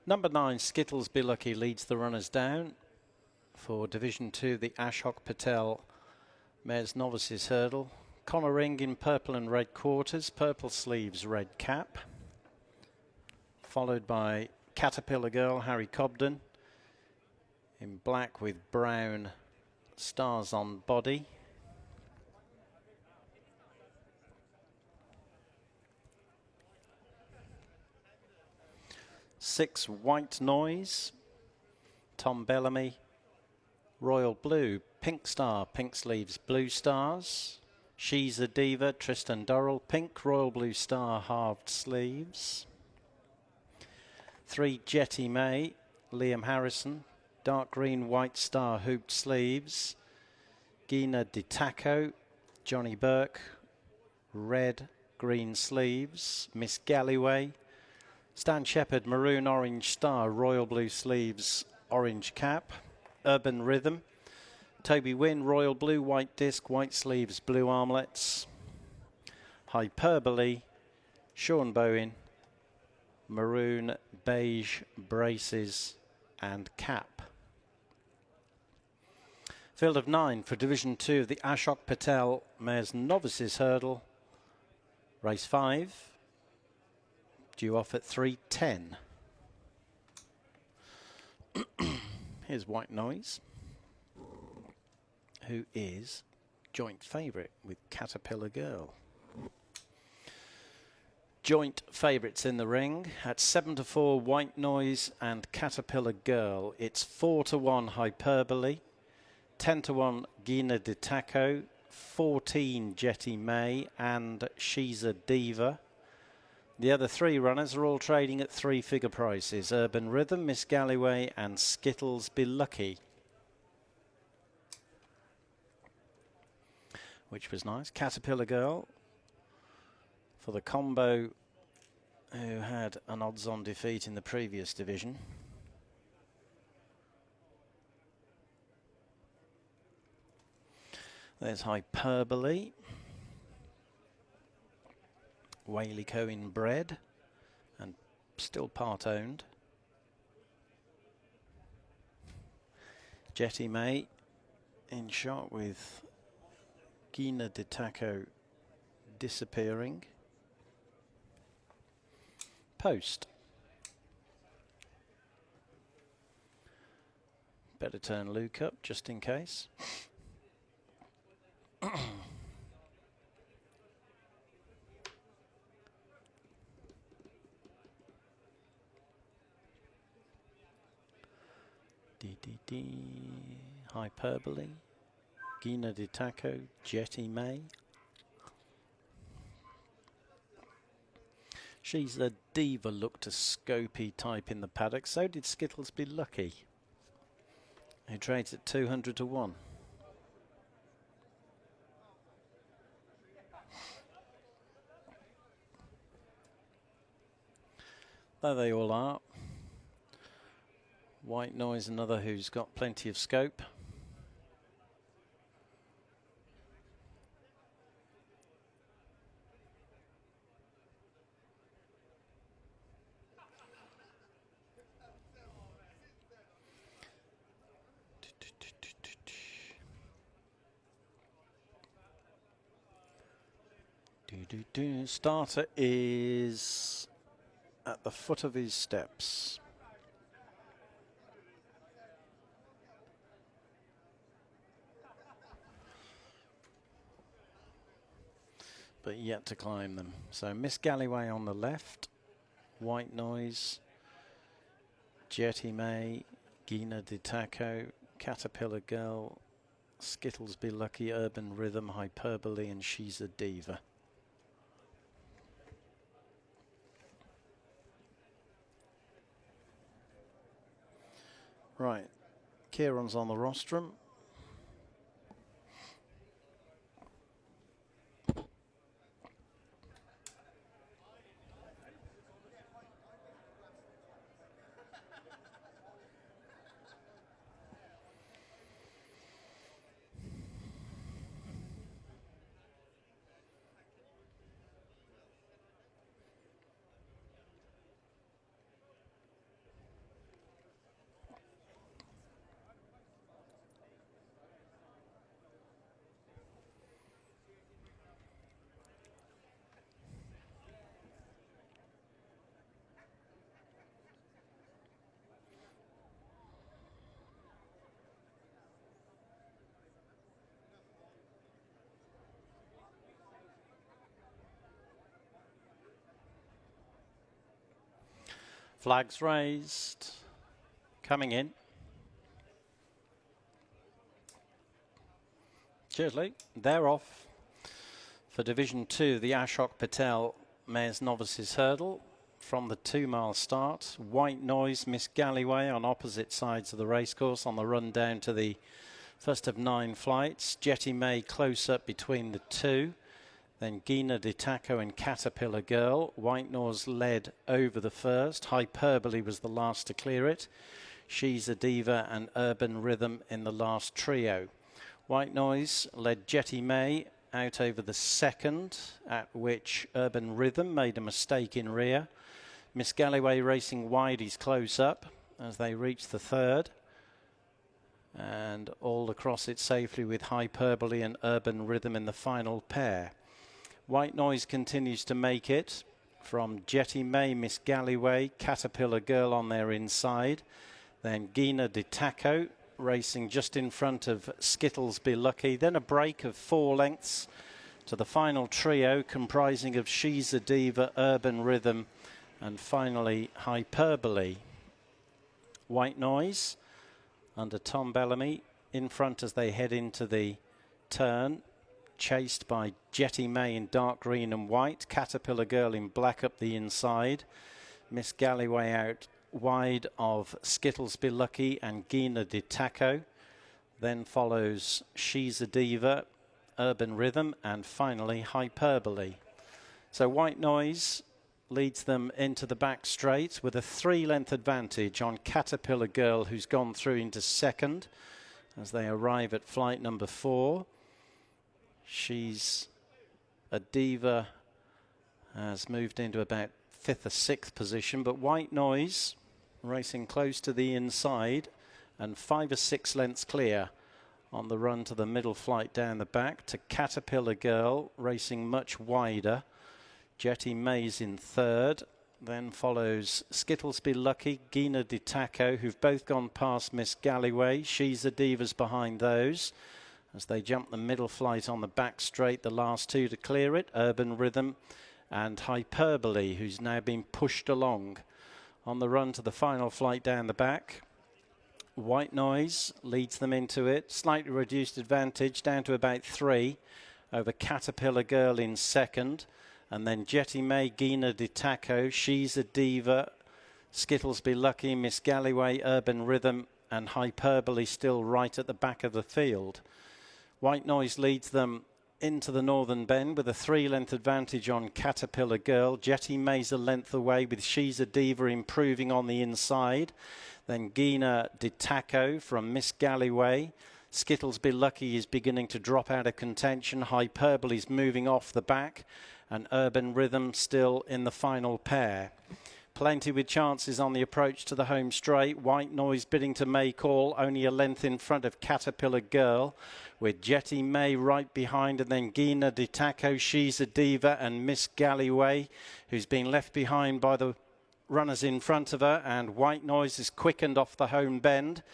Number 9, Skittles Be Lucky, leads the runners down. For Division 2, the Ashok Patel Mares Novices Hurdle. Connor Ring in purple and red quarters, purple sleeves, red cap. Followed by Caterpillar Girl, Harry Cobden, in black with brown stars on body. Six, White Noise, Tom Bellamy, Royal Blue, Pink Star, pink sleeves, blue stars. She's a Diva, Tristan Durrell, pink Royal Blue Star, halved sleeves. 3, Jetty May, Liam Harrison, dark green White Star, hooped sleeves. Gina DiTacco, Johnny Burke, red green sleeves. Miss Galloway, Stan Shepherd, maroon orange star, royal blue sleeves, orange cap. Urban Rhythm, Toby Wynn, royal blue, white disc, white sleeves, blue armlets. Hyperbole, Sean Bowen, maroon beige braces and cap. Field of 9 for Division 2 of the Ashok Patel Mares Novices Hurdle. Race 5, due off at 3:10. Here's White Noise, who is joint favourite with Caterpillar Girl. Joint favourites in the ring at 7-4, White Noise and Caterpillar Girl. It's 4-1, Hyperbole, 10-1, Gina DiTacco, 14, Jetty May, and She's a Diva. The other 3 runners are all trading at 3-figure prices. Urban Rhythm, Miss Galloway, and Skittles Be Lucky, which was nice. Caterpillar Girl for the combo who had an odds-on defeat in the previous division. There's Hyperbole, Whaley Cohen bred and still part owned. Jetty May in shot with Gina DiTacco disappearing. Post. Better turn Luke up just in case. Hyperbole, Gina DiTacco, Jetty May. She's a Diva, looked a scopy type in the paddock. So did Skittles Be Lucky, who trades at 200-1. There they all are. White Noise, another who's got plenty of scope. Starter is at the foot of his steps. But yet to climb them. So Miss Galloway on the left, White Noise, Jetty May, Gina DiTacco, Caterpillar Girl, Skittles Be Lucky, Urban Rhythm, Hyperbole, and She's a Diva. Right, Kieran's on the rostrum. Flags raised. Coming in. Cheers, Lee. They're off for Division 2, the Ashok Patel Mares Novices Hurdle. From the 2-mile start, White Noise, Miss Galloway on opposite sides of the racecourse on the run down to the first of 9 flights. Jetty May close up between the two. Then Gina Ditako and Caterpillar Girl. White Noise led over the first. Hyperbole was the last to clear it. She's a Diva and Urban Rhythm in the last trio. White Noise led Jetty May out over the second, at which Urban Rhythm made a mistake in rear. Miss Galloway racing wide is close up as they reach the third. And all across it safely with Hyperbole and Urban Rhythm in the final pair. White Noise continues to make it from Jetty May, Miss Galloway, Caterpillar Girl on their inside. Then Gina Ditako racing just in front of Skittles Be Lucky. Then a break of 4 lengths to the final trio comprising of She's a Diva, Urban Rhythm and finally Hyperbole. White Noise under Tom Bellamy in front as they head into the turn, chased by Jetty May in dark green and white, Caterpillar Girl in black up the inside, Miss Galloway out wide of Skittles Be Lucky and Gina Ditako. Then follows She's a Diva, Urban Rhythm and finally Hyperbole. So White Noise leads them into the back straight with a 3-length advantage on Caterpillar Girl, who's gone through into second as they arrive at flight number 4. She's a Diva has moved into about 5th or 6th position, but White Noise racing close to the inside and 5 or 6 lengths clear on the run to the middle flight down the back to Caterpillar Girl racing much wider. Jetty May's in third. Then follows Skittles Be Lucky, Gina Ditako, who've both gone past Miss Galloway. She's a Diva's behind those as they jump the middle flight on the back straight, the last two to clear it, Urban Rhythm and Hyperbole, who's now been pushed along on the run to the final flight down the back. White Noise leads them into it, slightly reduced advantage down to about 3 over Caterpillar Girl in second, and then Jetty May, Gina Ditako, She's a Diva, Skittles Be Lucky, Miss Galloway, Urban Rhythm and Hyperbole still right at the back of the field. White Noise leads them into the northern bend with a 3-length advantage on Caterpillar Girl. Jetty May's a length away with She's a Diva improving on the inside. Then Gina Ditako from Miss Galloway. Skittles Be Lucky is beginning to drop out of contention. Hyperbole's moving off the back and Urban Rhythm still in the final pair. Plenty with chances on the approach to the home straight. White Noise bidding to make all, only a length in front of Caterpillar Girl, with Jetty May right behind, and then Gina Ditako, She's a Diva, and Miss Galloway, who's been left behind by the runners in front of her. And White Noise is quickened off the home bend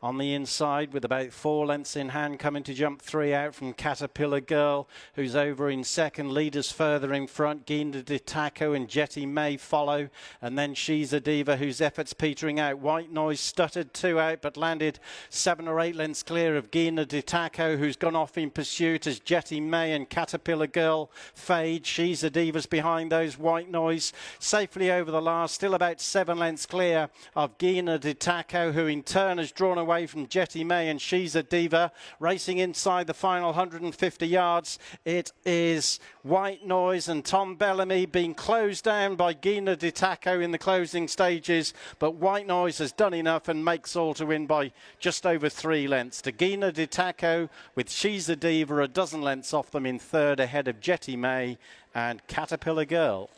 on the inside with about 4 lengths in hand, coming to jump 3 out from Caterpillar Girl, who's over in second. Leaders further in front, Gina Ditako and Jetty May follow, and then She's a Diva, whose efforts petering out. White Noise stuttered 2 out but landed 7 or 8 lengths clear of Gina Ditako, who's gone off in pursuit as Jetty May and Caterpillar Girl fade. She's a Diva's behind those. White Noise safely over the last, still about 7 lengths clear of Gina Ditako, who in turn has drawn away from Jetty May and She's a Diva. Racing inside the final 150 yards, it is White Noise and Tom Bellamy being closed down by Gina Ditako in the closing stages, but White Noise has done enough and makes all to win by just over 3 lengths to Gina Ditako, with She's a Diva a dozen lengths off them in third, ahead of Jetty May and Caterpillar Girl.